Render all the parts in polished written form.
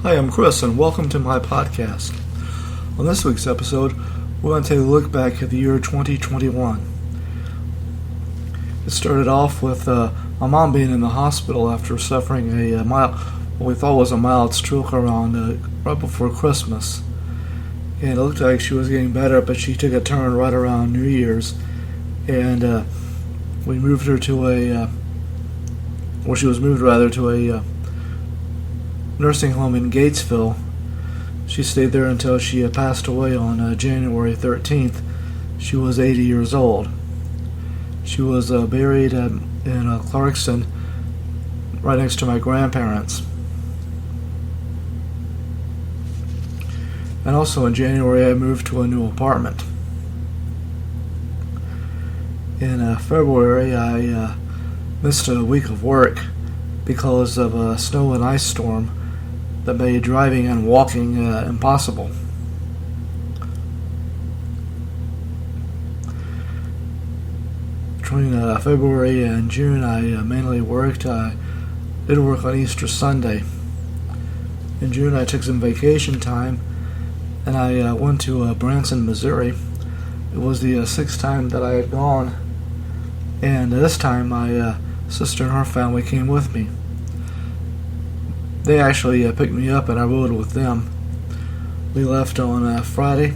Hi, I'm Chris, and welcome to my podcast. On this week's episode, we're going to take a look back at the year 2021. It started off with my mom being in the hospital after suffering what we thought was a mild stroke right before Christmas. And it looked like she was getting better, but she took a turn right around New Year's, and we moved her to she was moved to a nursing home in Gatesville. She stayed there until she passed away on January 13th. She was 80 years old. She was buried in Clarkston, right next to my grandparents. And also in January, I moved to a new apartment. In February, I missed a week of work because of a snow and ice storm that made driving and walking impossible. Between February and June, I mainly worked. I did work on Easter Sunday. In June, I took some vacation time, and I went to Branson, Missouri. It was the sixth time that I had gone, and this time my sister and her family came with me. They actually picked me up, and I rode with them. We left on Friday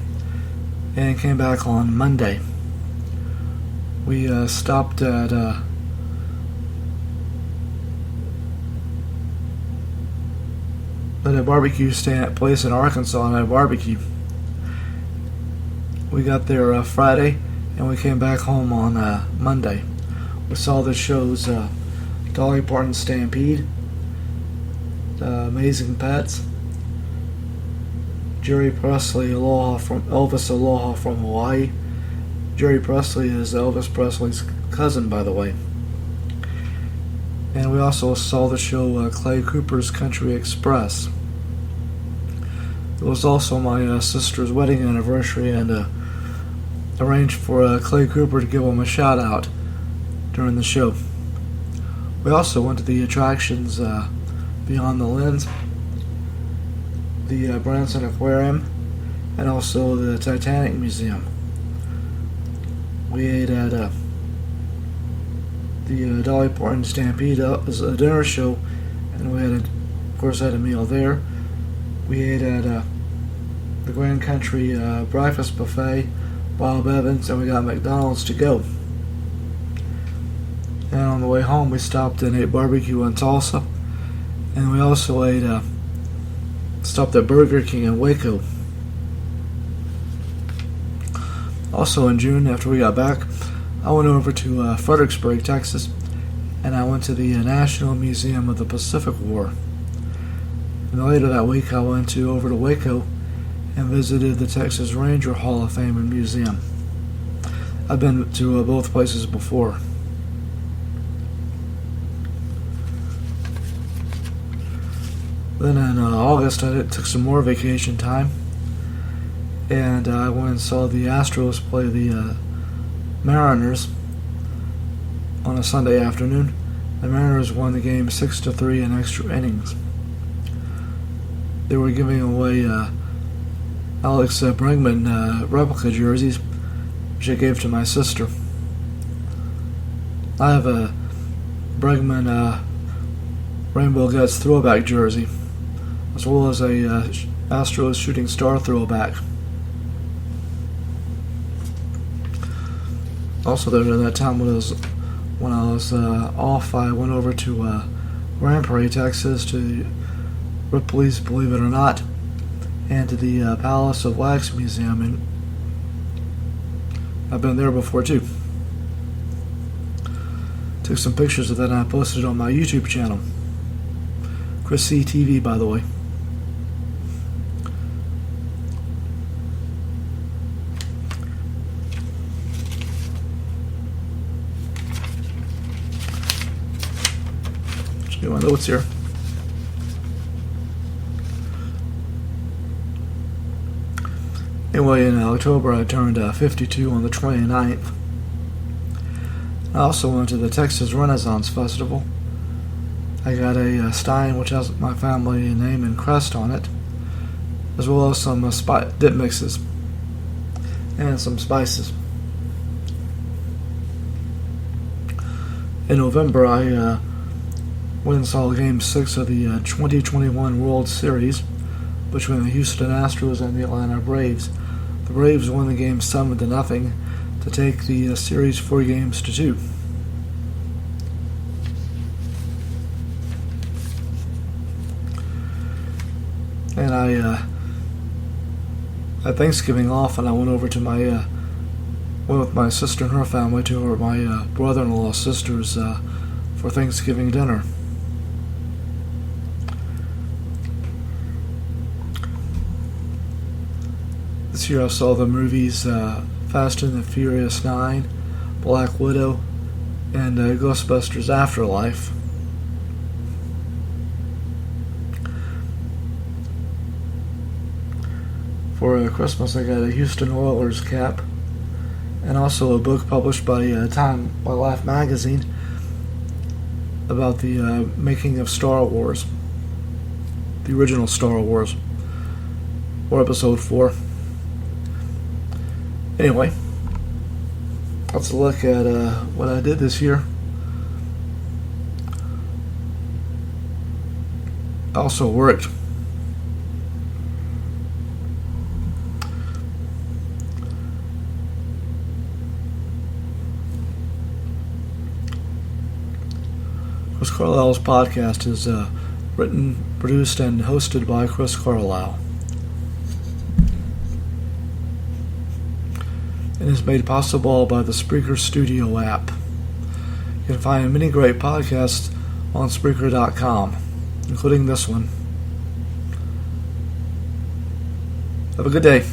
and came back on Monday. We stopped at a barbecue place in Arkansas, and I barbecue. We got there Friday, and we came back home on Monday. We saw the shows Dolly Parton Stampede, Amazing Pets, Jerry Presley Elvis Aloha from Hawaii. Jerry Presley is Elvis Presley's cousin, by the way. And we also saw the show Clay Cooper's Country Express. It was also my sister's wedding anniversary, and arranged for Clay Cooper to give him a shout out during the show. We also went to the attractions Beyond the Lens, the Branson Aquarium, and also the Titanic Museum. We ate at the Dolly Parton Stampede as a dinner show, and we of course had a meal there. We ate at the Grand Country Breakfast Buffet, Bob Evans, and we got McDonald's to go. And on the way home, we stopped and ate barbecue in Tulsa, and we also stopped at Burger King in Waco. Also in June, after we got back, I went over to Fredericksburg, Texas, and I went to the National Museum of the Pacific War. And later that week, I went over to Waco and visited the Texas Ranger Hall of Fame and Museum. I've been to both places before. Then in August, I took some more vacation time, and I went and saw the Astros play the Mariners on a Sunday afternoon. The Mariners won the game 6-3 in extra innings. They were giving away Alex Bregman replica jerseys, which I gave to my sister. I have a Bregman Rainbow Guts throwback jersey, as well as a Astros Shooting Star throwback. Also, during that time when I was off, I went over to Grand Prairie, Texas, to Ripley's Believe It or Not, and to the Palace of Wax Museum, and I've been there before too. Took some pictures of that, and I posted it on my YouTube channel. Chris C. TV, by the way. Just get my notes here. Anyway, in October, I turned 52 on the 29th. I also went to the Texas Renaissance Festival. I I got a stein which has my family name and crest on it, as well as some dip mixes and some spices. In November, I went and saw Game 6 of the 2021 World Series between the Houston Astros and the Atlanta Braves. The Braves won the game 7-0 to take the series 4 games to 2. And I had Thanksgiving off, and I went over to went with my sister and her family to my brother-in-law's sister's for Thanksgiving dinner. This year I saw the movies Fast and the Furious 9, Black Widow, and Ghostbusters Afterlife. For Christmas, I got a Houston Oilers cap, and also a book published by Life magazine about the making of Star Wars, the original Star Wars, or Episode 4. Anyway, let's look at what I did this year. I also worked. Chris Carlisle's podcast is written, produced, and hosted by Chris Carlisle. And is made possible by the Spreaker Studio app. You can find many great podcasts on Spreaker.com, including this one. Have a good day.